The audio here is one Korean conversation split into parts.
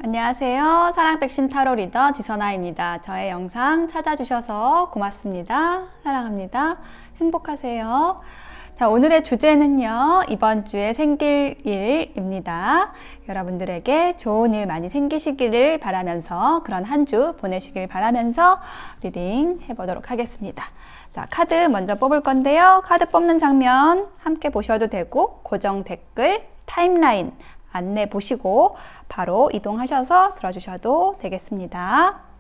안녕하세요. 사랑백신 타로 리더 지선아입니다. 저의 영상 찾아주셔서 고맙습니다. 사랑합니다. 행복하세요. 자, 오늘의 주제는요, 이번 주에 생길 일입니다. 여러분들에게 좋은 일 많이 생기시기를 바라면서, 그런 한 주 보내시길 바라면서 리딩 해보도록 하겠습니다. 자, 카드 먼저 뽑을 건데요. 카드 뽑는 장면 함께 보셔도 되고, 고정 댓글, 타임라인 안내 보시고 바로 이동하셔서 들어주셔도 되겠습니다.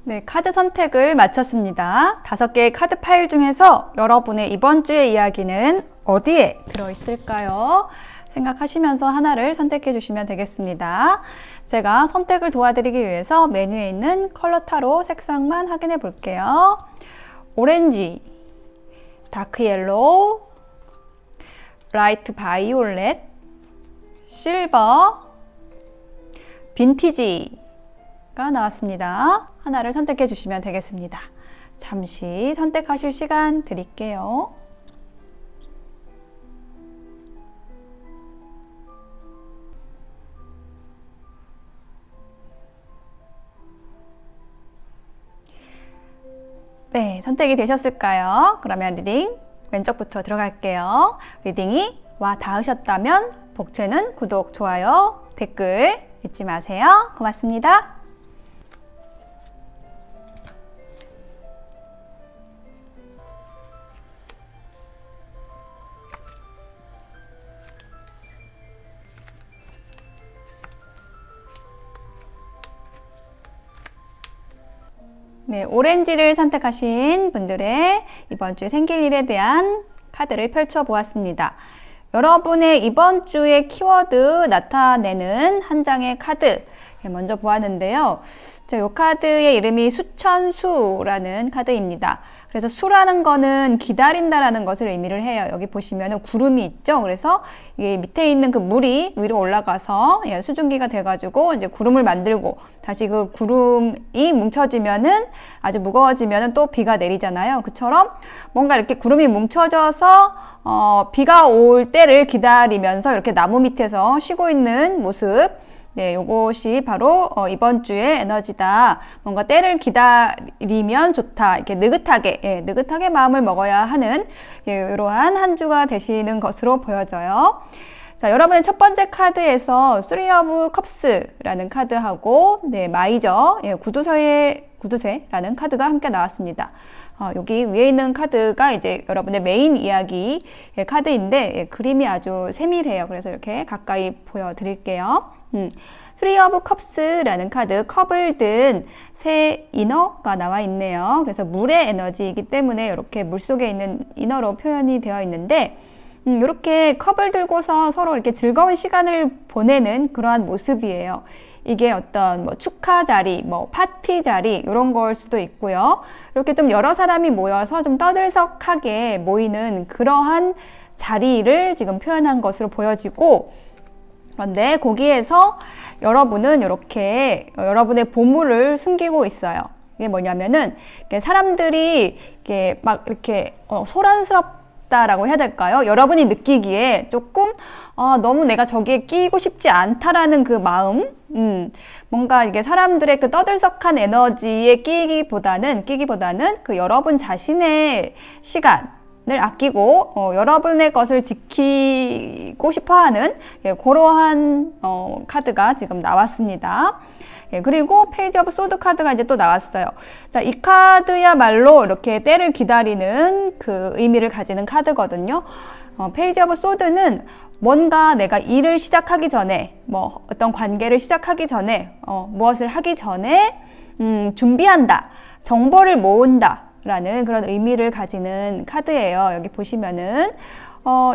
네, 카드 선택을 마쳤습니다. 5개의 카드 파일 중에서 여러분의 이번 주의 이야기는 어디에 들어있을까요? 생각하시면서 하나를 선택해 주시면 되겠습니다. 제가 선택을 도와드리기 위해서 메뉴에 있는 컬러 타로 색상만 확인해 볼게요. 오렌지, 다크 옐로우, 라이트 바이올렛, 실버, 빈티지가 나왔습니다. 하나를 선택해 주시면 되겠습니다. 잠시 선택하실 시간 드릴게요. 네, 선택이 되셨을까요? 그러면 리딩 왼쪽부터 들어갈게요. 리딩이 와 닿으셨다면 복채는 구독, 좋아요, 댓글 잊지 마세요. 고맙습니다. 네, 오렌지를 선택하신 분들의 이번 주에 생길 일에 대한 카드를 펼쳐 보았습니다. 여러분의 이번 주의 키워드 나타내는 한 장의 카드 먼저 보았는데요. 이 카드의 이름이 수천수라는 카드입니다. 그래서 수라는 거는 기다린다라는 것을 의미를 해요. 여기 보시면은 구름이 있죠. 그래서 이게 밑에 있는 그 물이 위로 올라가서 수증기가 돼가지고 이제 구름을 만들고 다시 그 구름이 뭉쳐지면은 아주 무거워지면은 또 비가 내리잖아요. 그처럼 뭔가 이렇게 구름이 뭉쳐져서 비가 올 때를 기다리면서 이렇게 나무 밑에서 쉬고 있는 모습. 네, 요것이 바로 이번 주의 에너지다. 뭔가 때를 기다리면 좋다. 이렇게 느긋하게, 느긋하게 마음을 먹어야 하는 이러한 한 주가 되시는 것으로 보여져요. 자, 여러분의 첫 번째 카드에서 Three of Cups라는 카드하고, 네, 마이저, 예, 구두쇠라는 카드가 함께 나왔습니다. 여기 위에 있는 카드가 이제 여러분의 메인 이야기 카드인데, 예, 그림이 아주 세밀해요. 그래서 이렇게 가까이 보여드릴게요. Three of Cups라는 카드, 컵을 든 새 이너가 나와 있네요. 그래서 물의 에너지이기 때문에 이렇게 물 속에 있는 이너로 표현이 되어 있는데, 이렇게 컵을 들고서 서로 이렇게 즐거운 시간을 보내는 그러한 모습이에요. 이게 어떤 뭐 축하 자리, 뭐 파티 자리 이런 걸 수도 있고요. 이렇게 좀 여러 사람이 모여서 좀 떠들썩하게 모이는 그러한 자리를 지금 표현한 것으로 보여지고, 그런데 거기에서 여러분은 이렇게 여러분의 보물을 숨기고 있어요. 이게 뭐냐면은 사람들이 이렇게 막 이렇게 소란스럽다라고 해야 될까요? 여러분이 느끼기에 조금 너무 내가 저기에 끼고 싶지 않다라는 그 마음, 뭔가 이게 사람들의 그 떠들썩한 에너지에 끼기보다는 그 여러분 자신의 시간을 아끼고 여러분의 것을 지키고 싶어하는 그러한 카드가 지금 나왔습니다. 예, 그리고 페이지 오브 소드 카드가 이제 또 나왔어요. 자, 이 카드야말로 이렇게 때를 기다리는 그 의미를 가지는 카드거든요. 페이지 오브 소드는 뭔가 내가 일을 시작하기 전에, 뭐 어떤 관계를 시작하기 전에, 무엇을 하기 전에 준비한다, 정보를 모은다 라는 그런 의미를 가지는 카드예요. 여기 보시면은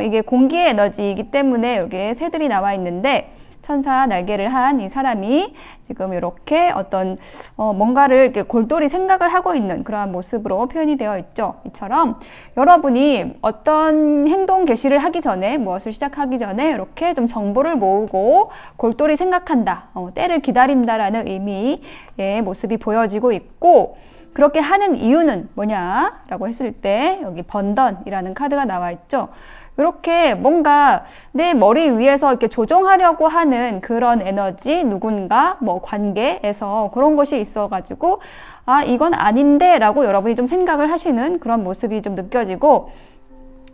이게 공기의 에너지이기 때문에 여기에 새들이 나와 있는데, 천사 날개를 한 이 사람이 지금 이렇게 어떤 뭔가를 이렇게 골똘히 생각을 하고 있는 그러한 모습으로 표현이 되어 있죠. 이처럼 여러분이 어떤 행동 개시를 하기 전에, 무엇을 시작하기 전에 이렇게 좀 정보를 모으고 골똘히 생각한다, 때를 기다린다라는 의미의 모습이 보여지고 있고, 그렇게 하는 이유는 뭐냐라고 했을 때 여기 번던이라는 카드가 나와 있죠. 이렇게 뭔가 내 머리 위에서 이렇게 조종하려고 하는 그런 에너지, 누군가 뭐 관계에서 그런 것이 있어가지고 이건 아닌데 라고 여러분이 좀 생각을 하시는 그런 모습이 좀 느껴지고,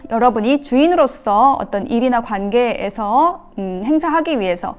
여러분이 주인으로서 어떤 일이나 관계에서 행사하기 위해서,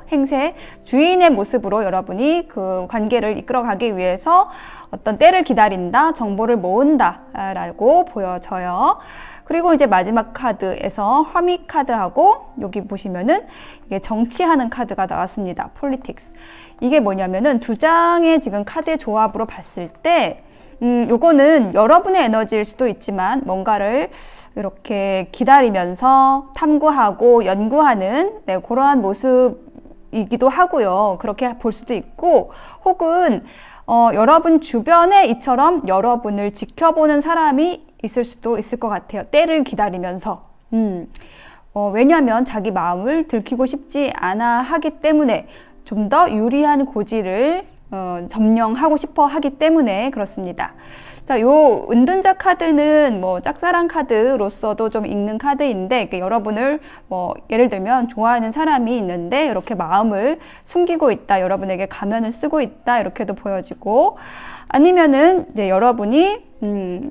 주인의 모습으로 여러분이 그 관계를 이끌어가기 위해서 어떤 때를 기다린다, 정보를 모은다 라고 보여져요. 그리고 이제 마지막 카드에서 허밋 카드하고 여기 보시면은 이게 정치하는 카드가 나왔습니다. politics. 이게 뭐냐면은 두 장의 지금 카드의 조합으로 봤을 때 요거는 여러분의 에너지일 수도 있지만 뭔가를 이렇게 기다리면서 탐구하고 연구하는 그러한 모습이기도 하고요. 그렇게 볼 수도 있고, 혹은 여러분 주변에 이처럼 여러분을 지켜보는 사람이 있을 수도 있을 것 같아요. 때를 기다리면서. 왜냐하면 자기 마음을 들키고 싶지 않아 하기 때문에, 좀 더 유리한 고지를 점령하고 싶어 하기 때문에 그렇습니다. 자, 요 은둔자 카드는 뭐 짝사랑 카드로서도 좀 읽는 카드인데, 여러분을 뭐 예를 들면 좋아하는 사람이 있는데 이렇게 마음을 숨기고 있다, 여러분에게 가면을 쓰고 있다 이렇게도 보여지고, 아니면은 이제 여러분이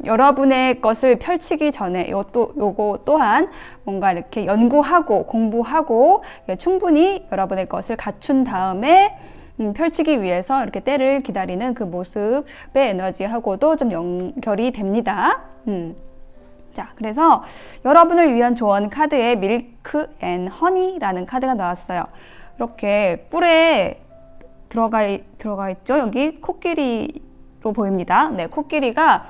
여러분의 것을 펼치기 전에 요거 또한 뭔가 이렇게 연구하고 공부하고 충분히 여러분의 것을 갖춘 다음에 펼치기 위해서 이렇게 때를 기다리는 그 모습의 에너지하고도 좀 연결이 됩니다. 자, 그래서 여러분을 위한 조언 카드에 밀크 앤 허니라는 카드가 나왔어요. 이렇게 뿔에 들어가 있죠. 여기 코끼리로 보입니다. 네, 코끼리가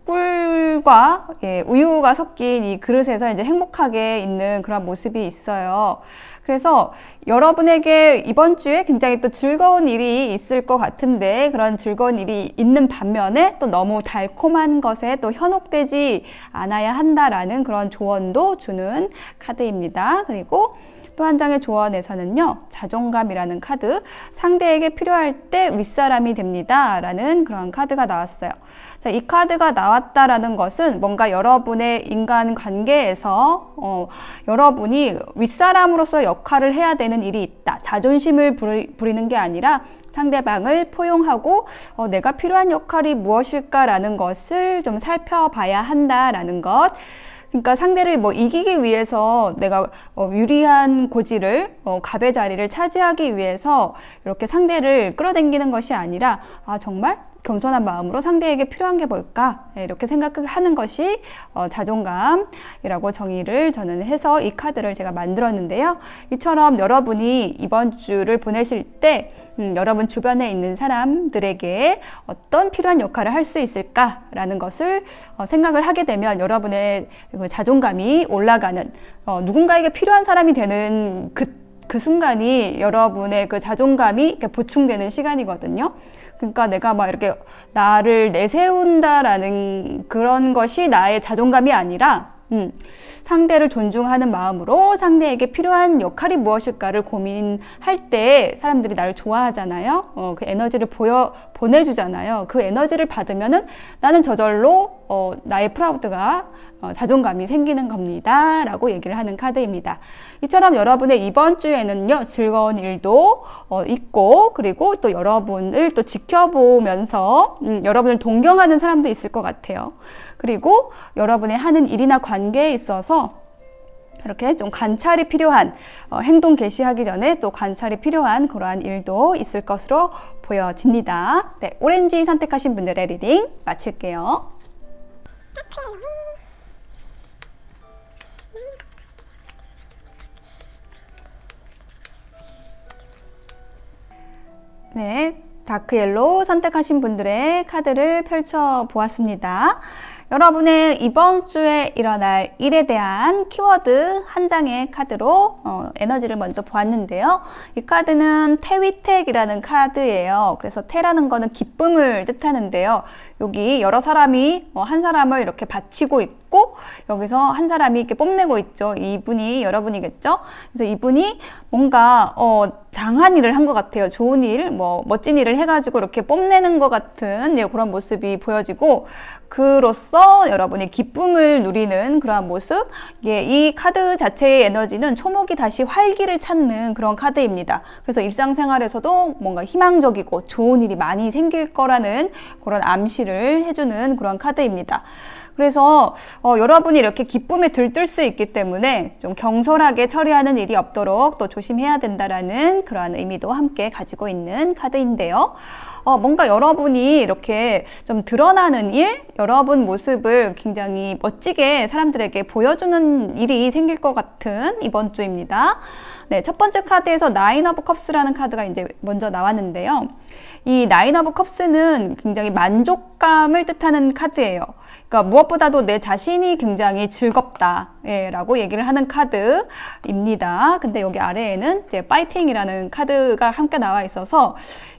꿀과 우유가 섞인 이 그릇에서 이제 행복하게 있는 그런 모습이 있어요. 그래서 여러분에게 이번 주에 굉장히 또 즐거운 일이 있을 것 같은데, 그런 즐거운 일이 있는 반면에 또 너무 달콤한 것에 또 현혹되지 않아야 한다라는 그런 조언도 주는 카드입니다. 그리고 또 한 장의 조언에서는요, 자존감이라는 카드, 상대에게 필요할 때 윗사람이 됩니다 라는 그런 카드가 나왔어요. 자, 이 카드가 나왔다라는 것은 뭔가 여러분의 인간관계에서 여러분이 윗사람으로서 역할을 해야 되는 일이 있다, 자존심을 부리는 게 아니라 상대방을 포용하고 내가 필요한 역할이 무엇일까라는 것을 좀 살펴봐야 한다라는 것, 그러니까 상대를 뭐 이기기 위해서 내가 유리한 고지를 갑의 자리를 차지하기 위해서 이렇게 상대를 끌어당기는 것이 아니라 정말 겸손한 마음으로 상대에게 필요한 게 뭘까? 이렇게 생각하는 것이 자존감이라고 정의를 저는 해서 이 카드를 제가 만들었는데요. 이처럼 여러분이 이번 주를 보내실 때 여러분 주변에 있는 사람들에게 어떤 필요한 역할을 할 수 있을까라는 것을 생각을 하게 되면 여러분의 자존감이 올라가는, 누군가에게 필요한 사람이 되는 그 순간이 여러분의 그 자존감이 이렇게 보충되는 시간이거든요. 그러니까 내가 막 이렇게 나를 내세운다라는 그런 것이 나의 자존감이 아니라 상대를 존중하는 마음으로 상대에게 필요한 역할이 무엇일까를 고민할 때 사람들이 나를 좋아하잖아요. 그 에너지를 보내주잖아요. 그 에너지를 받으면은 나는 저절로 나의 프라우드가 자존감이 생기는 겁니다 라고 얘기를 하는 카드입니다. 이처럼 여러분의 이번 주에는요, 즐거운 일도 있고, 그리고 또 여러분을 또 지켜보면서 여러분을 동경하는 사람도 있을 것 같아요. 그리고 여러분의 하는 일이나 관계에 있어서 이렇게 좀 관찰이 필요한, 행동 개시하기 전에 또 관찰이 필요한 그러한 일도 있을 것으로 보여집니다. 네, 오렌지 선택하신 분들의 리딩 마칠게요. 네, 다크 옐로우 선택하신 분들의 카드를 펼쳐 보았습니다. 여러분의 이번 주에 일어날 일에 대한 키워드 한 장의 카드로 에너지를 먼저 보았는데요. 이 카드는 태위택이라는 카드예요. 그래서 태라는 거는 기쁨을 뜻하는데요. 여기 여러 사람이 한 사람을 이렇게 바치고 있고 여기서 한 사람이 이렇게 뽐내고 있죠. 이분이 여러분이겠죠. 그래서 이분이 뭔가 장한 일을 한 것 같아요. 좋은 일, 뭐 멋진 일을 해가지고 이렇게 뽐내는 것 같은 그런 모습이 보여지고, 그로써 여러분이 기쁨을 누리는 그러한 모습. 이 카드 자체의 에너지는 초목이 다시 활기를 찾는 그런 카드입니다. 그래서 일상생활에서도 뭔가 희망적이고 좋은 일이 많이 생길 거라는 그런 암시를 해주는 그런 카드입니다. 그래서 여러분이 이렇게 기쁨에 들뜰 수 있기 때문에 좀 경솔하게 처리하는 일이 없도록 또 조심해야 된다라는 그러한 의미도 함께 가지고 있는 카드인데요. 뭔가 여러분이 이렇게 좀 드러나는 일, 여러분 모습을 굉장히 멋지게 사람들에게 보여주는 일이 생길 것 같은 이번 주입니다. 네, 첫 번째 카드에서 나인 오브 컵스라는 카드가 이제 먼저 나왔는데요. 이 나인 오브 컵스는 굉장히 만족감을 뜻하는 카드예요. 그러니까 무엇보다도 내 자신이 굉장히 즐겁다 라고 얘기를 하는 카드입니다. 근데 여기 아래에는 이제 파이팅이라는 카드가 함께 나와 있어서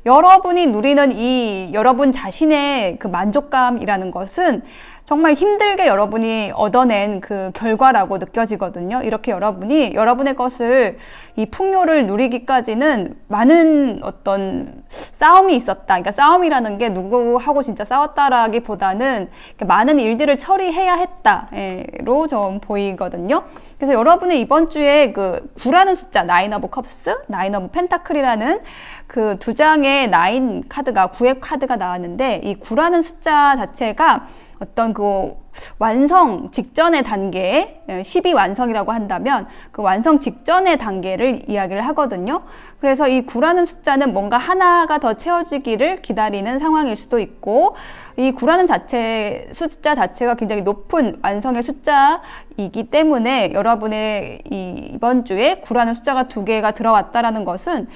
여러분이 누리는 이 여러분 자신의 그 만족감이라는 것은 정말 힘들게 여러분이 얻어낸 그 결과라고 느껴지거든요. 이렇게 여러분이 여러분의 것을, 이 풍요를 누리기까지는 많은 어떤 싸움이 있었다. 그러니까 싸움이라는 게 누구하고 진짜 싸웠다라기보다는 많은 일들을 처리해야 했다로 좀 보이거든요. 그래서 여러분의 이번 주에 그 9라는 숫자, 나인 오브 컵스, 나인 오브 펜타클이라는 그 두 장의 나인 카드가, 9의 카드가 나왔는데, 이 9라는 숫자 자체가 어떤 그 완성 직전의 단계, 10이 완성이라고 한다면 그 완성 직전의 단계를 이야기를 하거든요. 그래서 이 9라는 숫자는 뭔가 하나가 더 채워지기를 기다리는 상황일 수도 있고, 이 9라는 숫자 자체가 굉장히 높은 완성의 숫자이기 때문에 여러분의 이번 주에 9라는 숫자가 2개가 들어왔다라는 것은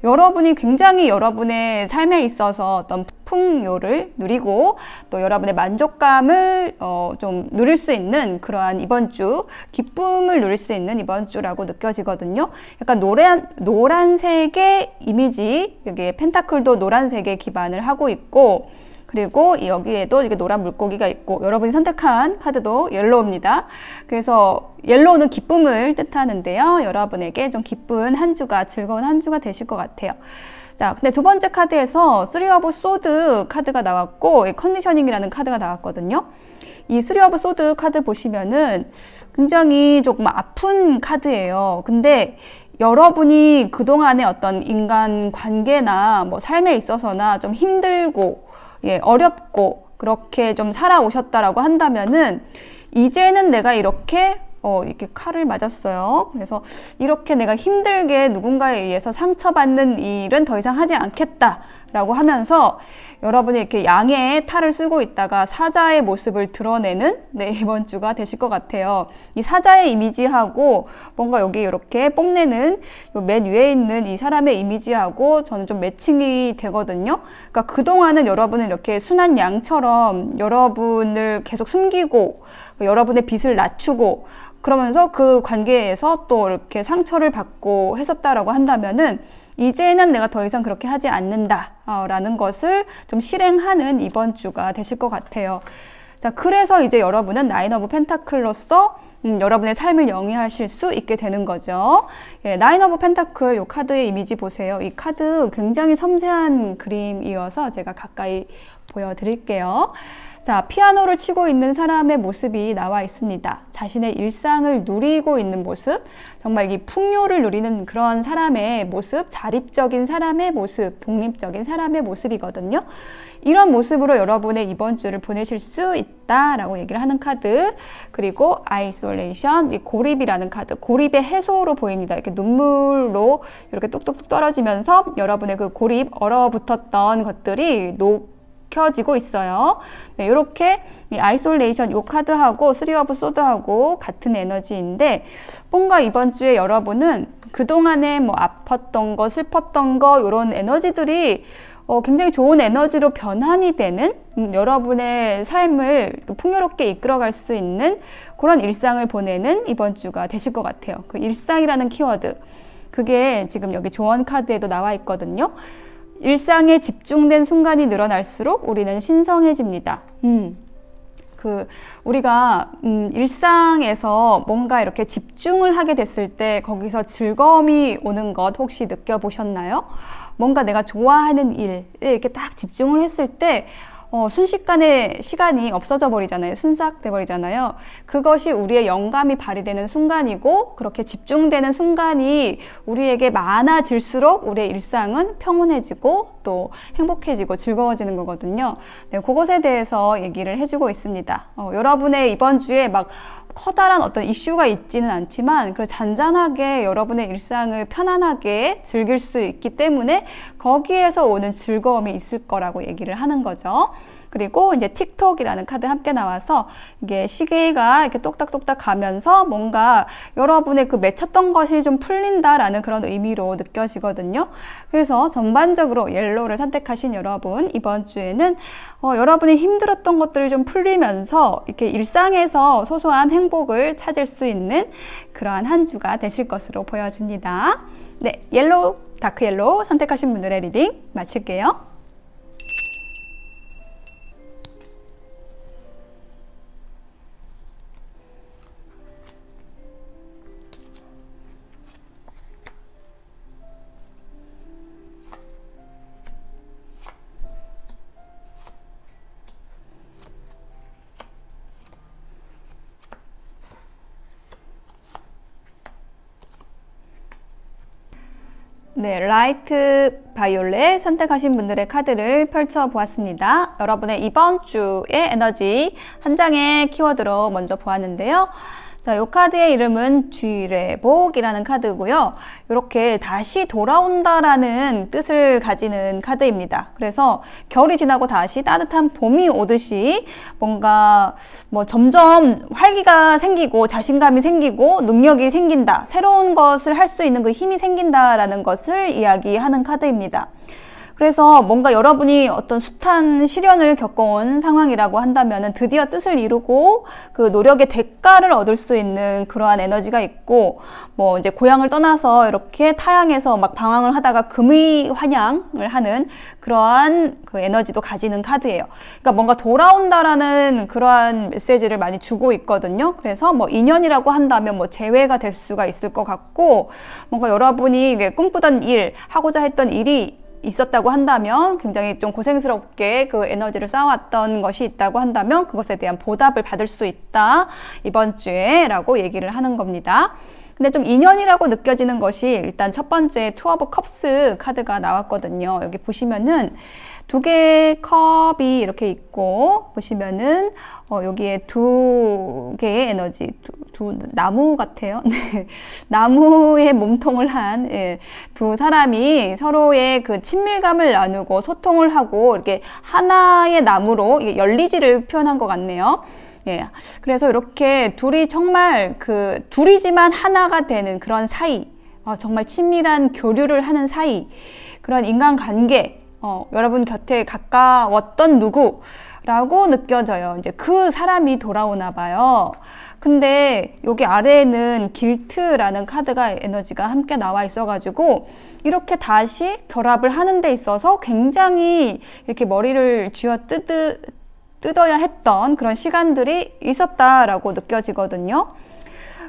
여러분이 굉장히 여러분의 삶에 있어서 어떤 풍요를 누리고 또 여러분의 만족감을 좀 누릴 수 있는 그러한 이번 주, 기쁨을 누릴 수 있는 이번 주라고 느껴지거든요. 약간 노란색의 이미지, 여기 펜타클도 노란색에 기반을 하고 있고, 그리고 여기에도 이게 노란 물고기가 있고, 여러분이 선택한 카드도 옐로우입니다. 그래서 옐로우는 기쁨을 뜻하는데요. 여러분에게 좀 기쁜 한 주가, 즐거운 한 주가 되실 것 같아요. 자, 근데 두 번째 카드에서 3 오브 소드 카드가 나왔고, 컨디셔닝이라는 카드가 나왔거든요. 이 3 오브 소드 카드 보시면은 굉장히 조금 아픈 카드예요. 근데 여러분이 그동안의 어떤 인간 관계나 뭐 삶에 있어서나 좀 힘들고, 어렵고, 그렇게 좀 살아오셨다라고 한다면은 이제는 내가 이렇게 칼을 맞았어요. 그래서 이렇게 내가 힘들게 누군가에 의해서 상처받는 일은 더 이상 하지 않겠다라고 하면서 여러분이 이렇게 양의 탈을 쓰고 있다가 사자의 모습을 드러내는 이번 주가 되실 것 같아요. 이 사자의 이미지하고 뭔가 여기 이렇게 뽐내는 맨 위에 있는 이 사람의 이미지하고 저는 좀 매칭이 되거든요. 그러니까 그동안은 여러분은 이렇게 순한 양처럼 여러분을 계속 숨기고 여러분의 빛을 낮추고 그러면서 그 관계에서 또 이렇게 상처를 받고 했었다라고 한다면은 이제는 내가 더 이상 그렇게 하지 않는다 라는 것을 좀 실행하는 이번 주가 되실 것 같아요. 자, 그래서 이제 여러분은 나인 오브 펜타클로서 여러분의 삶을 영위하실 수 있게 되는 거죠. 예, 나인 오브 펜타클 이 카드의 이미지 보세요. 이 카드 굉장히 섬세한 그림이어서 제가 가까이 보여드릴게요. 자, 피아노를 치고 있는 사람의 모습이 나와 있습니다. 자신의 일상을 누리고 있는 모습, 정말 이 풍요를 누리는 그런 사람의 모습, 자립적인 사람의 모습, 독립적인 사람의 모습이거든요. 이런 모습으로 여러분의 이번 주를 보내실 수 있다라고 얘기를 하는 카드. 그리고 아이솔레이션, 이 고립이라는 카드, 고립의 해소로 보입니다. 이렇게 눈물로 이렇게 뚝뚝뚝 떨어지면서 여러분의 그 고립, 얼어붙었던 것들이 켜지고 있어요. 네, 이렇게 이 아이솔레이션 이 카드하고 3 오브 소드하고 같은 에너지인데 뭔가 이번 주에 여러분은 그동안에 뭐 아팠던 거, 슬펐던 거 이런 에너지들이 굉장히 좋은 에너지로 변환이 되는 여러분의 삶을 풍요롭게 이끌어갈 수 있는 그런 일상을 보내는 이번 주가 되실 것 같아요. 그 일상이라는 키워드, 그게 지금 여기 조언 카드에도 나와 있거든요. 일상에 집중된 순간이 늘어날수록 우리는 신성해집니다. 우리가 일상에서 뭔가 이렇게 집중을 하게 됐을 때 거기서 즐거움이 오는 것 혹시 느껴보셨나요? 뭔가 내가 좋아하는 일에 이렇게 딱 집중을 했을 때 순식간에 시간이 없어져 버리잖아요. 순삭돼 버리잖아요. 그것이 우리의 영감이 발휘되는 순간이고 그렇게 집중되는 순간이 우리에게 많아질수록 우리의 일상은 평온해지고 또 행복해지고 즐거워지는 거거든요. 네, 그것에 대해서 얘기를 해주고 있습니다. 여러분의 이번 주에 막 커다란 어떤 이슈가 있지는 않지만 그래서 잔잔하게 여러분의 일상을 편안하게 즐길 수 있기 때문에 거기에서 오는 즐거움이 있을 거라고 얘기를 하는 거죠. 그리고 이제 틱톡이라는 카드 함께 나와서 이게 시계가 이렇게 똑딱똑딱 가면서 뭔가 여러분의 그 맺혔던 것이 좀 풀린다라는 그런 의미로 느껴지거든요. 그래서 전반적으로 옐로우를 선택하신 여러분, 이번 주에는 여러분이 힘들었던 것들을 좀 풀리면서 이렇게 일상에서 소소한 행복을 찾을 수 있는 그러한 한 주가 되실 것으로 보여집니다. 네, 옐로우, 다크 옐로우 선택하신 분들의 리딩 마칠게요. 네, 라이트 바이올렛 선택하신 분들의 카드를 펼쳐보았습니다. 여러분의 이번 주의 에너지 한 장의 키워드로 먼저 보았는데요. 자, 이 카드의 이름은 쥐레복이라는 카드고요. 이렇게 다시 돌아온다라는 뜻을 가지는 카드입니다. 그래서 겨울이 지나고 다시 따뜻한 봄이 오듯이 뭔가 점점 활기가 생기고 자신감이 생기고 능력이 생긴다. 새로운 것을 할 수 있는 그 힘이 생긴다라는 것을 이야기하는 카드입니다. 그래서 뭔가 여러분이 어떤 숱한 시련을 겪어온 상황이라고 한다면 드디어 뜻을 이루고 그 노력의 대가를 얻을 수 있는 그러한 에너지가 있고 이제 고향을 떠나서 이렇게 타향에서 막 방황을 하다가 금의환영을 하는 그러한 그 에너지도 가지는 카드예요. 그러니까 뭔가 돌아온다라는 그러한 메시지를 많이 주고 있거든요. 그래서 인연이라고 한다면 재회가 될 수가 있을 것 같고 뭔가 여러분이 꿈꾸던 일, 하고자 했던 일이 있었다고 한다면 굉장히 좀 고생스럽게 그 에너지를 쌓아왔던 것이 있다고 한다면 그것에 대한 보답을 받을 수 있다 이번 주에 라고 얘기를 하는 겁니다. 근데 좀 인연이라고 느껴지는 것이 일단 첫 번째 투 오브 컵스 카드가 나왔거든요. 여기 보시면은 두 개의 컵이 이렇게 있고, 보시면은 여기에 두 개의 에너지, 두 나무 같아요. 네. 나무의 몸통을 한 두 사람이 서로의 그 친밀감을 나누고 소통을 하고 이렇게 하나의 나무로 이게 열리지를 표현한 것 같네요. 예. 그래서 이렇게 둘이 정말 둘이지만 하나가 되는 그런 사이, 정말 친밀한 교류를 하는 사이, 그런 인간관계, 여러분 곁에 가까웠던 누구라고 느껴져요. 이제 그 사람이 돌아오나 봐요. 근데 여기 아래에는 길트라는 카드가 에너지가 함께 나와 있어가지고 이렇게 다시 결합을 하는 데 있어서 굉장히 이렇게 머리를 쥐어 뜯어야 했던 그런 시간들이 있었다라고 느껴지거든요.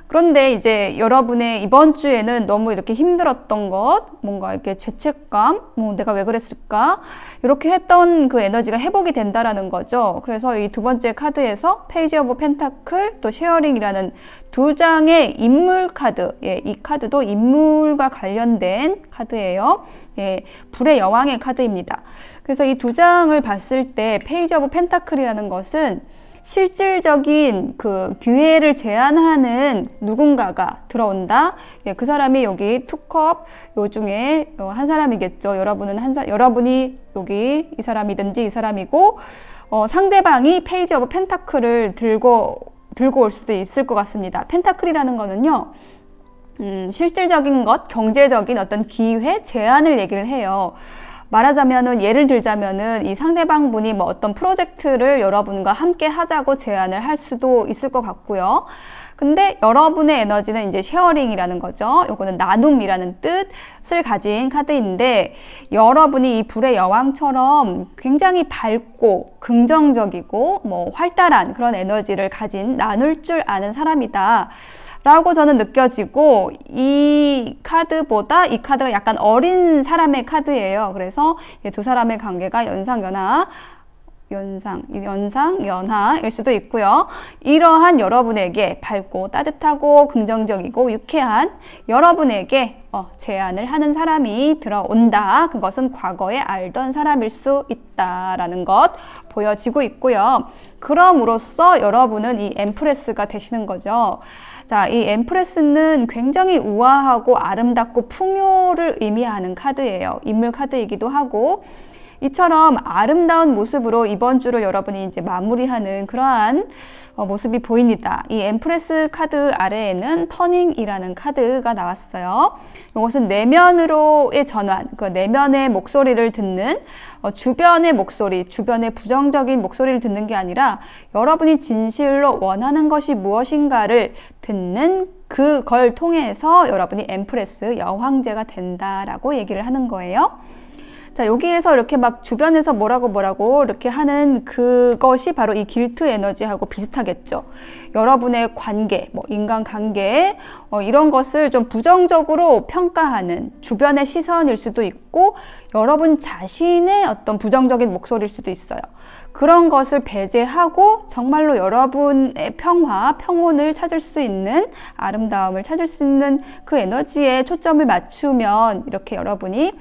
그런데 이제 여러분의 이번 주에는 너무 이렇게 힘들었던 것, 뭔가 이렇게 죄책감, 내가 왜 그랬을까? 이렇게 했던 그 에너지가 회복이 된다라는 거죠. 그래서 이 두 번째 카드에서 페이지 오브 펜타클, 또 쉐어링이라는 두 장의 인물 카드, 이 카드도 인물과 관련된 카드예요. 불의 여왕의 카드입니다. 그래서 이 두 장을 봤을 때 페이지 오브 펜타클이라는 것은 실질적인 그 기회를 제안하는 누군가가 들어온다. 그 사람이 여기 투컵 요 중에 한 사람이겠죠. 여러분이 여기 이 사람이든지 이 사람이고, 상대방이 페이지 오브 펜타클을 들고 올 수도 있을 것 같습니다. 펜타클이라는 거는요, 실질적인 것, 경제적인 어떤 기회, 제안을 얘기를 해요. 말하자면은, 예를 들자면은 이 상대방 분이 뭐 어떤 프로젝트를 여러분과 함께 하자고 제안을 할 수도 있을 것 같고요. 근데 여러분의 에너지는 이제 쉐어링이라는 거죠. 요거는 나눔이라는 뜻을 가진 카드인데, 여러분이 이 불의 여왕처럼 굉장히 밝고 긍정적이고 뭐 활달한 그런 에너지를 가진, 나눌 줄 아는 사람이다 라고 저는 느껴지고, 이 카드보다 이 카드가 약간 어린 사람의 카드예요. 그래서 두 사람의 관계가 연상연하일 수도 있고요. 이러한 여러분에게 밝고 따뜻하고 긍정적이고 유쾌한 여러분에게 제안을 하는 사람이 들어온다. 그것은 과거에 알던 사람일 수 있다라는 것 보여지고 있고요. 그럼으로써 여러분은 이 엠프레스가 되시는 거죠. 자, 이 엠프레스는 굉장히 우아하고 아름답고 풍요를 의미하는 카드예요. 인물 카드이기도 하고, 이처럼 아름다운 모습으로 이번 주를 여러분이 이제 마무리하는 그러한 모습이 보입니다. 이 엠프레스 카드 아래에는 터닝이라는 카드가 나왔어요. 이것은 내면으로의 전환, 그 내면의 목소리를 듣는, 주변의 목소리, 주변의 부정적인 목소리를 듣는 게 아니라 여러분이 진실로 원하는 것이 무엇인가를 듣는, 그걸 통해서 여러분이 엠프레스, 여황제가 된다라고 얘기를 하는 거예요. 자, 여기에서 이렇게 막 주변에서 뭐라고 이렇게 하는 그것이 바로 이 길트 에너지하고 비슷하겠죠. 여러분의 관계, 인간관계, 이런 것을 좀 부정적으로 평가하는 주변의 시선일 수도 있고, 여러분 자신의 어떤 부정적인 목소리일 수도 있어요. 그런 것을 배제하고 정말로 여러분의 평온을 찾을 수 있는, 아름다움을 찾을 수 있는 그 에너지에 초점을 맞추면 이렇게 여러분이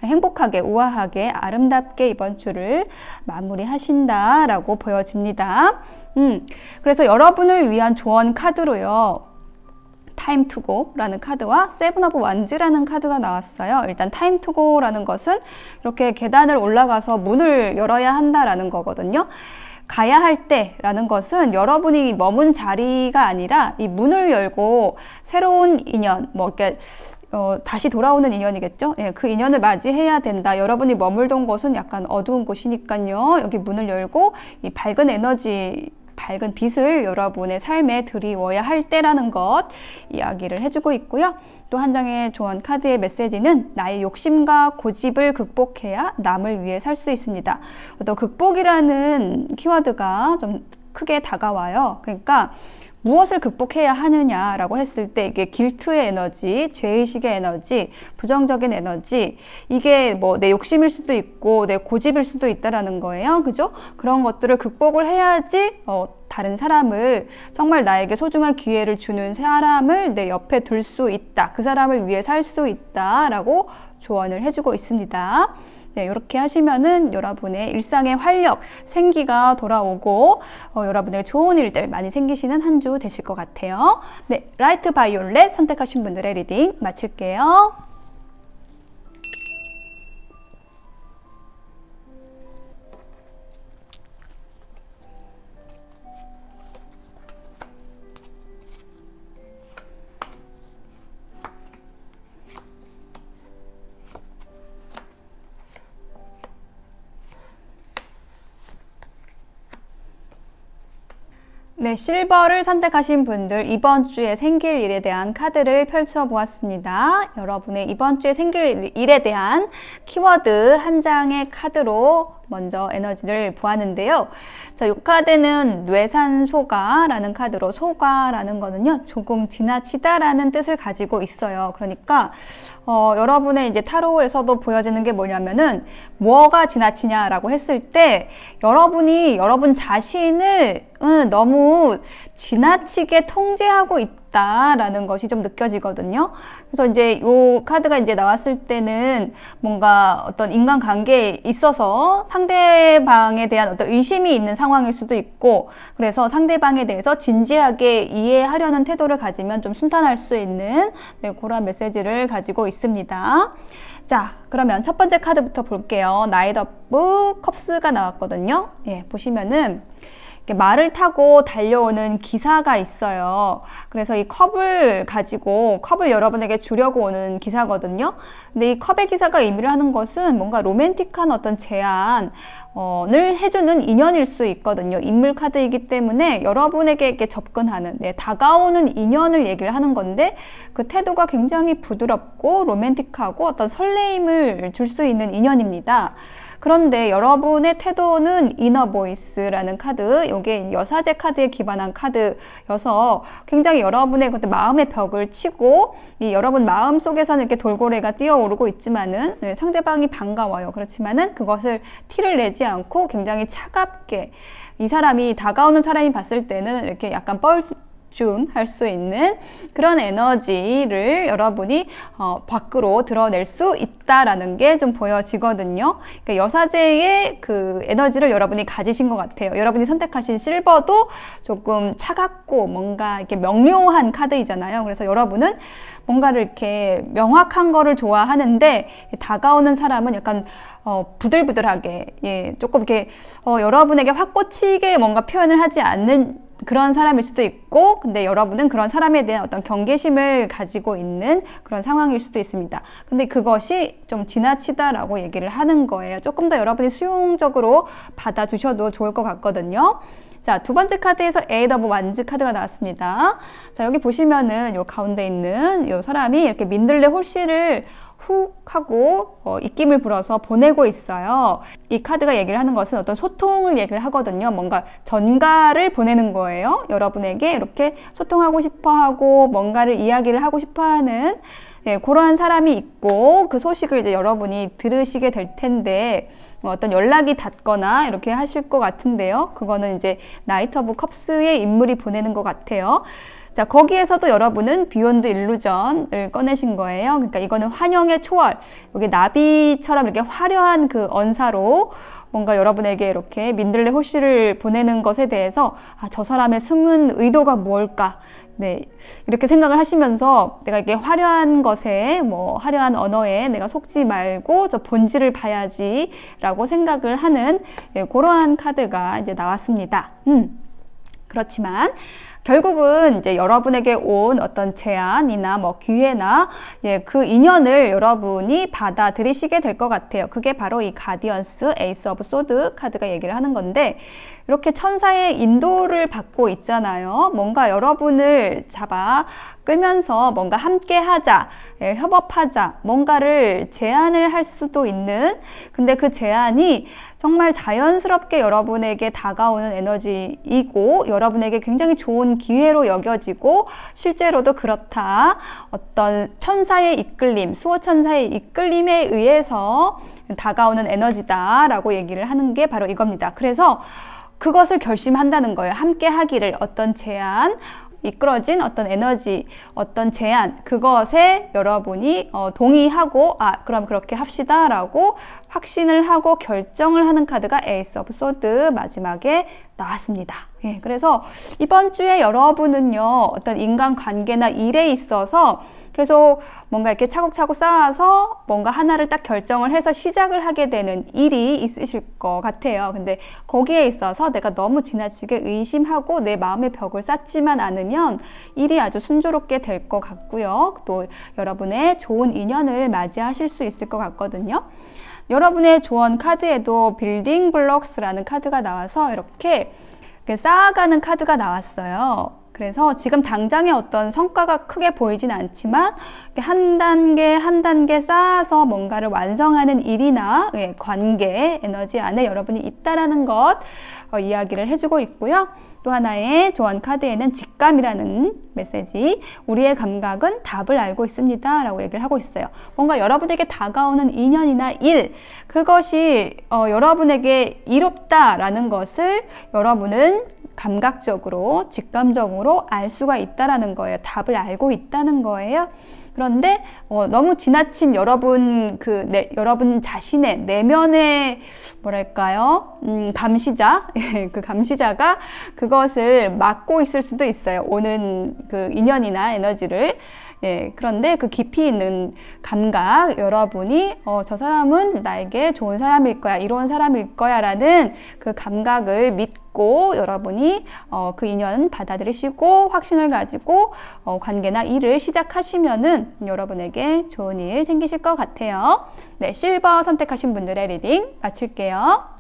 행복하게, 우아하게, 아름답게 이번 주를 마무리하신다라고 보여집니다. 그래서 여러분을 위한 조언 카드로요, 타임 투고라는 카드와 세븐 오브 완즈라는 카드가 나왔어요. 일단 타임 투고라는 것은 이렇게 계단을 올라가서 문을 열어야 한다라는 거거든요. 가야 할 때라는 것은 여러분이 머문 자리가 아니라 이 문을 열고 새로운 인연, 이렇게 다시 돌아오는 인연이겠죠? 그 인연을 맞이해야 된다. 여러분이 머물던 곳은 약간 어두운 곳이니까요. 여기 문을 열고 이 밝은 에너지, 밝은 빛을 여러분의 삶에 들이워야 할 때라는 것 이야기를 해주고 있고요. 또 한 장의 조언 카드의 메시지는 나의 욕심과 고집을 극복해야 남을 위해 살 수 있습니다. 또 극복이라는 키워드가 좀 크게 다가와요. 그러니까 무엇을 극복해야 하느냐라고 했을 때 이게 길트의 에너지, 죄의식의 에너지, 부정적인 에너지, 이게 뭐 내 욕심일 수도 있고 내 고집일 수도 있다라는 거예요. 그죠? 그런 것들을 극복을 해야지 다른 사람을, 정말 나에게 소중한 기회를 주는 사람을 내 옆에 둘 수 있다. 그 사람을 위해 살 수 있다라고 조언을 해주고 있습니다. 네, 이렇게 하시면은 여러분의 일상의 활력, 생기가 돌아오고 여러분의 좋은 일들 많이 생기시는 한 주 되실 것 같아요. 네, 라이트 바이올렛 선택하신 분들의 리딩 마칠게요. 네, 실버를 선택하신 분들 이번 주에 생길 일에 대한 카드를 펼쳐보았습니다. 여러분의 이번 주에 생길 일에 대한 키워드 한 장의 카드로 먼저 에너지를 보았는데요. 자, 이 카드는 뇌산소가라는 카드로, 소가라는 거는요, 조금 지나치다라는 뜻을 가지고 있어요. 그러니까 여러분의 이제 타로에서도 보여지는 게 뭐냐면은 뭐가 지나치냐라고 했을 때 여러분이 여러분 자신을 너무 지나치게 통제하고 있다라는 것이 좀 느껴지거든요. 그래서 이제 이 카드가 이제 나왔을 때는 뭔가 어떤 인간관계에 있어서 상대방에 대한 어떤 의심이 있는 상황일 수도 있고, 그래서 상대방에 대해서 진지하게 이해하려는 태도를 가지면 좀 순탄할 수 있는 그런 메시지를 가지고 있습니다. 자, 그러면 첫 번째 카드부터 볼게요. 나이트 오브 컵스가 나왔거든요. 예, 보시면은 말을 타고 달려오는 기사가 있어요. 그래서 이 컵을 가지고 컵을 여러분에게 주려고 오는 기사거든요. 근데 이 컵의 기사가 의미를 하는 것은 뭔가 로맨틱한 어떤 제안을 해주는 인연일 수 있거든요. 인물 카드이기 때문에 여러분에게 이렇게 접근하는, 다가오는 인연을 얘기를 하는 건데, 그 태도가 굉장히 부드럽고 로맨틱하고 어떤 설레임을 줄 수 있는 인연입니다. 그런데 여러분의 태도는 이너 보이스라는 카드, 이게 여사제 카드에 기반한 카드여서 굉장히 여러분의 마음의 벽을 치고, 이 여러분 마음 속에서는 이렇게 돌고래가 뛰어오르고 있지만은 상대방이 반가워요. 그렇지만은 그것을 티를 내지 않고 굉장히 차갑게, 이 사람이, 다가오는 사람이 봤을 때는 이렇게 약간 할 수 있는 그런 에너지를 여러분이 밖으로 드러낼 수 있다라는 게 좀 보여지거든요. 그러니까 여사제의 그 에너지를 여러분이 가지신 것 같아요. 여러분이 선택하신 실버도 조금 차갑고 뭔가 이렇게 명료한 카드이잖아요. 그래서 여러분은 뭔가를 이렇게 명확한 거를 좋아하는데, 다가오는 사람은 약간 부들부들하게, 예, 조금 이렇게 여러분에게 확 꽂히게 뭔가 표현을 하지 않는 그런 사람일 수도 있고, 근데 여러분은 그런 사람에 대한 어떤 경계심을 가지고 있는 그런 상황일 수도 있습니다. 근데 그것이 좀 지나치다라고 얘기를 하는 거예요. 조금 더 여러분이 수용적으로 받아주셔도 좋을 것 같거든요. 자, 두 번째 카드에서 에이드 오브 완즈 카드가 나왔습니다. 자, 여기 보시면은 요 가운데 있는 요 사람이 이렇게 민들레 홀씨를 훅 하고 입김을 불어서 보내고 있어요. 이 카드가 얘기를 하는 것은 어떤 소통을 얘기를 하거든요. 뭔가 전가를 보내는 거예요. 여러분에게 이렇게 소통하고 싶어하고 뭔가를 이야기를 하고 싶어하는, 예, 그러한 사람이 있고, 그 소식을 이제 여러분이 들으시게 될 텐데, 어떤 연락이 닿거나 이렇게 하실 것 같은데요. 그거는 이제 나이트 오브 컵스의 인물이 보내는 것 같아요. 자, 거기에서도 여러분은 비욘드 일루전을 꺼내신 거예요. 그러니까 이거는 환영의 초월, 여기 나비처럼 이렇게 화려한 그 언사로 뭔가 여러분에게 이렇게 민들레 홀씨를 보내는 것에 대해서, 아, 저 사람의 숨은 의도가 무엇일까? 네, 이렇게 생각을 하시면서 내가 이게 화려한 것에, 뭐 화려한 언어에 내가 속지 말고 저 본질을 봐야지 라고 생각을 하는, 예, 그러한 카드가 이제 나왔습니다. 그렇지만 결국은 이제 여러분에게 온 어떤 제안이나 뭐 기회나, 예, 그 인연을 여러분이 받아들이시게 될 것 같아요. 그게 바로 이 가디언스 에이스 오브 소드 카드가 얘기를 하는 건데, 이렇게 천사의 인도를 받고 있잖아요. 뭔가 여러분을 잡아 끌면서 뭔가 함께 하자, 예, 협업하자, 뭔가를 제안을 할 수도 있는, 근데 그 제안이 정말 자연스럽게 여러분에게 다가오는 에너지이고 여러분에게 굉장히 좋은 좋은 기회로 여겨지고 실제로도 그렇다. 어떤 천사의 이끌림, 수호천사의 이끌림에 의해서 다가오는 에너지다라고 얘기를 하는 게 바로 이겁니다. 그래서 그것을 결심한다는 거예요. 함께 하기를, 어떤 제안, 이끌어진 어떤 에너지, 어떤 제안, 그것에 여러분이 동의하고 그럼 그렇게 합시다 라고 확신을 하고 결정을 하는 카드가 에이스 오브 소드 마지막에 나왔습니다. 예, 그래서 이번 주에 여러분은요, 어떤 인간관계나 일에 있어서 계속 뭔가 이렇게 차곡차곡 쌓아서 뭔가 하나를 딱 결정을 해서 시작을 하게 되는 일이 있으실 것 같아요. 근데 거기에 있어서 내가 너무 지나치게 의심하고 내 마음의 벽을 쌓지만 않으면 일이 아주 순조롭게 될 것 같고요. 또 여러분의 좋은 인연을 맞이하실 수 있을 것 같거든요. 여러분의 조언 카드에도 빌딩 블록스라는 카드가 나와서 이렇게 쌓아가는 카드가 나왔어요. 그래서 지금 당장의 어떤 성과가 크게 보이진 않지만 한 단계 한 단계 쌓아서 뭔가를 완성하는 일이나 관계, 에너지 안에 여러분이 있다라는 것 이야기를 해주고 있고요. 또 하나의 조언 카드에는 직감이라는 메시지, 우리의 감각은 답을 알고 있습니다 라고 얘기를 하고 있어요. 뭔가 여러분에게 다가오는 인연이나 일, 그것이 여러분에게 이롭다라는 것을 여러분은 감각적으로, 직감적으로 알 수가 있다라는 거예요. 답을 알고 있다는 거예요. 그런데 너무 지나친 여러분 여러분 자신의 내면의 뭐랄까요? 감시자, 그 감시자가 그것을 막고 있을 수도 있어요. 오는 그 인연이나 에너지를. 예, 그런데 그 깊이 있는 감각, 여러분이 저 사람은 나에게 좋은 사람일 거야, 이로운 사람일 거야 라는 그 감각을 믿고 여러분이 그 인연 받아들이시고 확신을 가지고 관계나 일을 시작하시면은 여러분에게 좋은 일 생기실 것 같아요. 네, 실버 선택하신 분들의 리딩 마칠게요.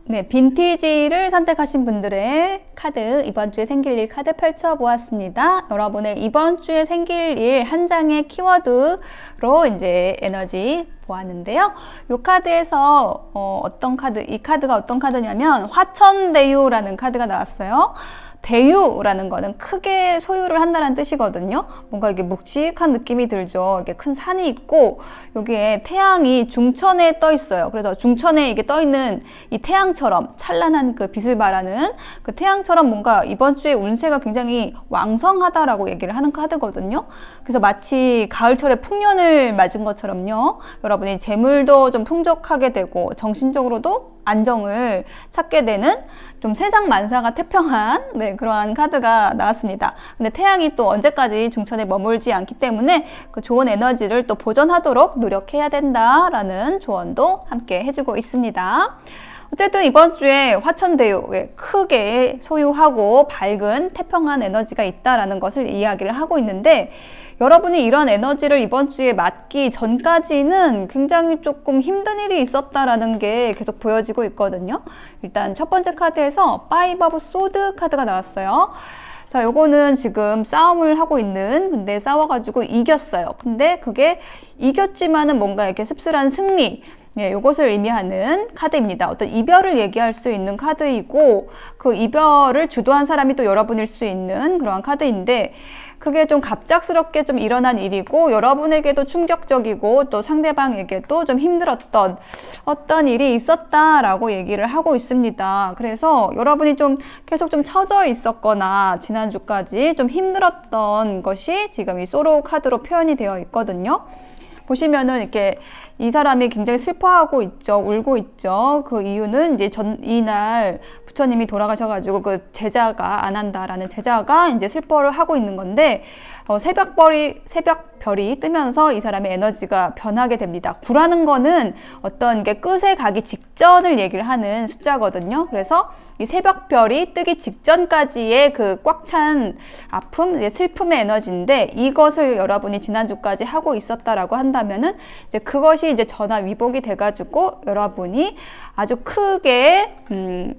네, 빈티지를 선택하신 분들의 카드, 이번 주에 생길 일 카드 펼쳐보았습니다. 여러분의 이번 주에 생길 일 한 장의 키워드로 이제 에너지 보았는데요. 이 카드에서 이 카드가 어떤 카드냐면 화천대유라는 카드가 나왔어요. 대유라는 거는 크게 소유를 한다는 뜻이거든요. 뭔가 이게 묵직한 느낌이 들죠. 이게 큰 산이 있고 여기에 태양이 중천에 떠 있어요. 그래서 중천에 이게 떠 있는 이 태양처럼 찬란한 그 빛을 발하는 그 태양처럼 뭔가 이번 주에 운세가 굉장히 왕성하다라고 얘기를 하는 카드거든요. 그래서 마치 가을철에 풍년을 맞은 것처럼요. 여러분이 재물도 좀 풍족하게 되고 정신적으로도 안정을 찾게 되는 좀 세상 만사가 태평한 그러한 카드가 나왔습니다. 근데 태양이 또 언제까지 중천에 머물지 않기 때문에 그 좋은 에너지를 또 보존하도록 노력해야 된다라는 조언도 함께 해주고 있습니다. 어쨌든 이번 주에 화천대유, 크게 소유하고 밝은 태평한 에너지가 있다라는 것을 이야기를 하고 있는데 여러분이 이런 에너지를 이번 주에 맞기 전까지는 굉장히 조금 힘든 일이 있었다라는 게 계속 보여지고 있거든요. 일단 첫 번째 카드에서 파이브 오브 소드 카드가 나왔어요. 자, 요거는 지금 싸움을 하고 있는, 근데 싸워가지고 이겼어요. 근데 그게 이겼지만은 뭔가 이렇게 씁쓸한 승리, 요것을 의미하는 카드입니다. 어떤 이별을 얘기할 수 있는 카드이고 그 이별을 주도한 사람이 또 여러분일 수 있는 그러한 카드인데 그게 좀 갑작스럽게 좀 일어난 일이고 여러분에게도 충격적이고 또 상대방에게도 좀 힘들었던 어떤 일이 있었다라고 얘기를 하고 있습니다. 그래서 여러분이 좀 계속 좀 처져 있었거나 지난주까지 좀 힘들었던 것이 지금 이 소로 카드로 표현이 되어 있거든요. 보시면은 이렇게 이 사람이 굉장히 슬퍼하고 있죠. 울고 있죠. 그 이유는 이제 이날 부처님이 돌아가셔가지고 그 제자가 안 한다라는 제자가 이제 슬퍼를 하고 있는 건데 새벽별이 뜨면서 이 사람의 에너지가 변하게 됩니다. 9라는 거는 어떤 게 끝에 가기 직전을 얘기를 하는 숫자거든요. 그래서 이 새벽별이 뜨기 직전까지의 그 꽉 찬 아픔, 슬픔의 에너지인데 이것을 여러분이 지난주까지 하고 있었다라고 한다면은 이제 그것이 이제 전화위복이 돼가지고 여러분이 아주 크게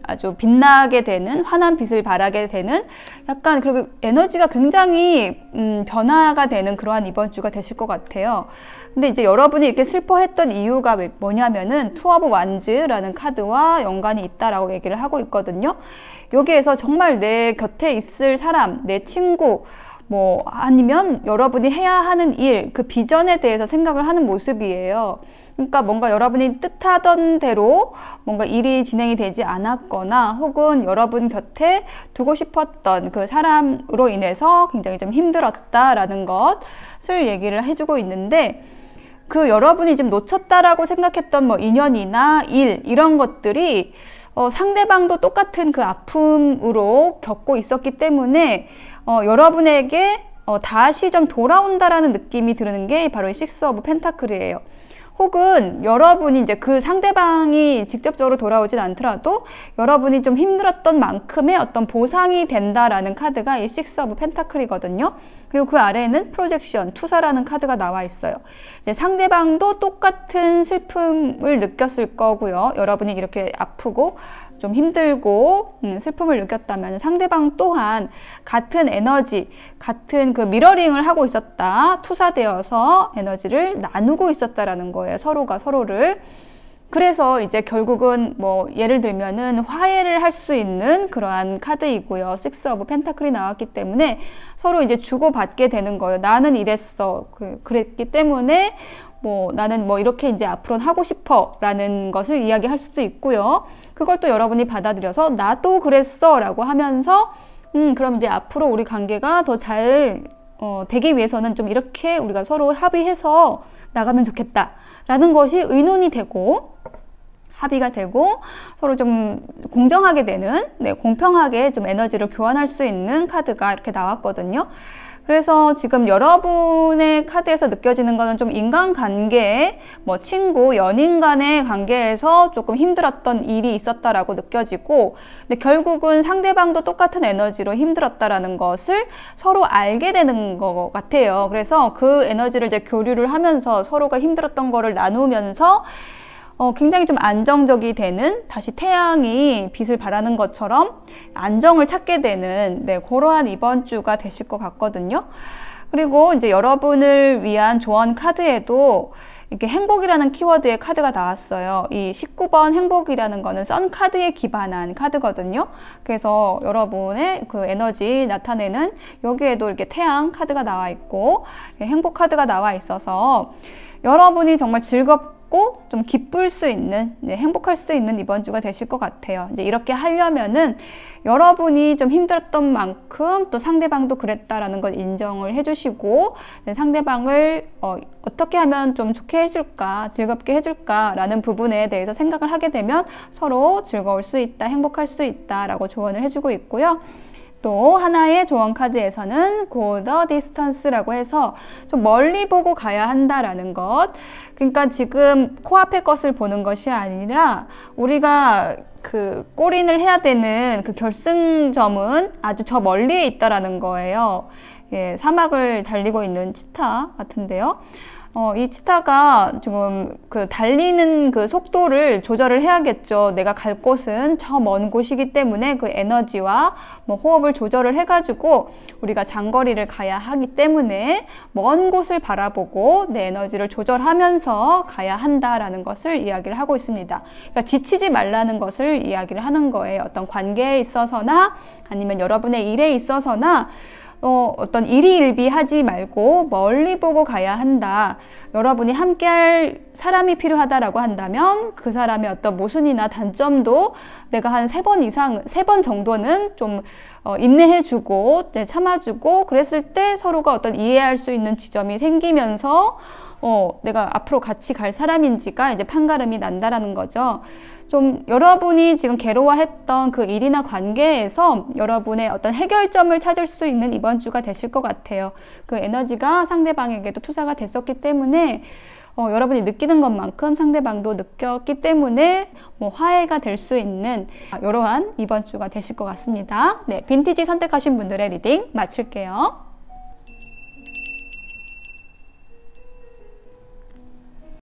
아주 빛나게 되는 환한 빛을 발하게 되는 약간 그리고 에너지가 굉장히 변화가 되는 그러한 이번 주가 되실 것 같아요. 근데 이제 여러분이 이렇게 슬퍼했던 이유가 뭐냐면은 투 오브 완즈라는 카드와 연관이 있다라고 얘기를 하고 있거든요. 여기에서 정말 내 곁에 있을 사람, 내 친구, 뭐 아니면 여러분이 해야 하는 일, 그 비전에 대해서 생각을 하는 모습이에요. 그러니까 뭔가 여러분이 뜻하던 대로 뭔가 일이 진행이 되지 않았거나 혹은 여러분 곁에 두고 싶었던 그 사람으로 인해서 굉장히 좀 힘들었다라는 것을 얘기를 해주고 있는데 그 여러분이 지금 놓쳤다라고 생각했던 뭐 인연이나 일 이런 것들이 상대방도 똑같은 그 아픔으로 겪고 있었기 때문에 여러분에게 다시 좀 돌아온다라는 느낌이 드는 게 바로 이 식스 오브 펜타클이에요. 혹은 여러분이 이제 그 상대방이 직접적으로 돌아오진 않더라도 여러분이 좀 힘들었던 만큼의 어떤 보상이 된다라는 카드가 이 식스 오브 펜타클이거든요. 그리고 그 아래에는 프로젝션, 투사라는 카드가 나와 있어요. 이제 상대방도 똑같은 슬픔을 느꼈을 거고요. 여러분이 이렇게 아프고 좀 힘들고 슬픔을 느꼈다면 상대방 또한 같은 에너지, 같은 그 미러링을 하고 있었다. 투사되어서 에너지를 나누고 있었다라는 거예요. 서로가 서로를. 그래서 이제 결국은 뭐 예를 들면은 화해를 할 수 있는 그러한 카드이고요. 식스 오브 펜타클이 나왔기 때문에 서로 이제 주고받게 되는 거예요. 나는 이랬어. 그랬기 때문에 뭐 나는 뭐 이렇게 이제 앞으로는 하고 싶어 라는 것을 이야기할 수도 있고요. 그걸 또 여러분이 받아들여서 나도 그랬어 라고 하면서 그럼 이제 앞으로 우리 관계가 더 잘 되기 위해서는 좀 이렇게 우리가 서로 합의해서 나가면 좋겠다 라는 것이 의논이 되고 합의가 되고 서로 좀 공정하게 되는, 공평하게 좀 에너지를 교환할 수 있는 카드가 이렇게 나왔거든요. 그래서 지금 여러분의 카드에서 느껴지는 거는 좀 인간관계, 뭐 친구, 연인 간의 관계에서 조금 힘들었던 일이 있었다라고 느껴지고, 근데 결국은 상대방도 똑같은 에너지로 힘들었다라는 것을 서로 알게 되는 것 같아요. 그래서 그 에너지를 이제 교류를 하면서 서로가 힘들었던 거를 나누면서 굉장히 좀 안정적이 되는, 다시 태양이 빛을 발하는 것처럼 안정을 찾게 되는 그러한 이번 주가 되실 것 같거든요. 그리고 이제 여러분을 위한 조언 카드에도 이렇게 행복이라는 키워드의 카드가 나왔어요. 이 19번 행복이라는 거는 선 카드에 기반한 카드거든요. 그래서 여러분의 그 에너지 나타내는 여기에도 이렇게 태양 카드가 나와 있고 행복 카드가 나와 있어서 여러분이 정말 즐겁고 좀 기쁠 수 있는, 행복할 수 있는 이번 주가 되실 것 같아요. 이제 이렇게 하려면은 여러분이 좀 힘들었던 만큼 또 상대방도 그랬다라는 걸 인정을 해주시고 상대방을 어떻게 하면 좀 좋게 해줄까, 즐겁게 해줄까라는 부분에 대해서 생각을 하게 되면 서로 즐거울 수 있다, 행복할 수 있다라고 조언을 해주고 있고요. 또 하나의 조언 카드에서는 go the distance라고 해서 좀 멀리 보고 가야 한다라는 것. 그러니까 지금 코앞의 것을 보는 것이 아니라 우리가 그 골인을 해야 되는 그 결승점은 아주 저 멀리에 있다라는 거예요. 예, 사막을 달리고 있는 치타 같은데요. 이 치타가 지금 그 달리는 그 속도를 조절을 해야겠죠. 내가 갈 곳은 저 먼 곳이기 때문에 그 에너지와 뭐 호흡을 조절을 해가지고 우리가 장거리를 가야 하기 때문에 먼 곳을 바라보고 내 에너지를 조절하면서 가야 한다라는 것을 이야기를 하고 있습니다. 그러니까 지치지 말라는 것을 이야기를 하는 거예요. 어떤 관계에 있어서나 아니면 여러분의 일에 있어서나 어떤 일희일비하지 말고 멀리 보고 가야 한다. 여러분이 함께할 사람이 필요하다라고 한다면 그 사람의 어떤 모순이나 단점도 내가 한 3번 이상, 3번 정도는 좀 인내해주고 참아주고 그랬을 때 서로가 어떤 이해할 수 있는 지점이 생기면서 내가 앞으로 같이 갈 사람인지가 이제 판가름이 난다라는 거죠. 좀 여러분이 지금 괴로워했던 그 일이나 관계에서 여러분의 어떤 해결점을 찾을 수 있는 이번 주가 되실 것 같아요. 그 에너지가 상대방에게도 투사가 됐었기 때문에 여러분이 느끼는 것만큼 상대방도 느꼈기 때문에 화해가 될 수 있는 이러한 이번 주가 되실 것 같습니다. 네, 빈티지 선택하신 분들의 리딩 마칠게요.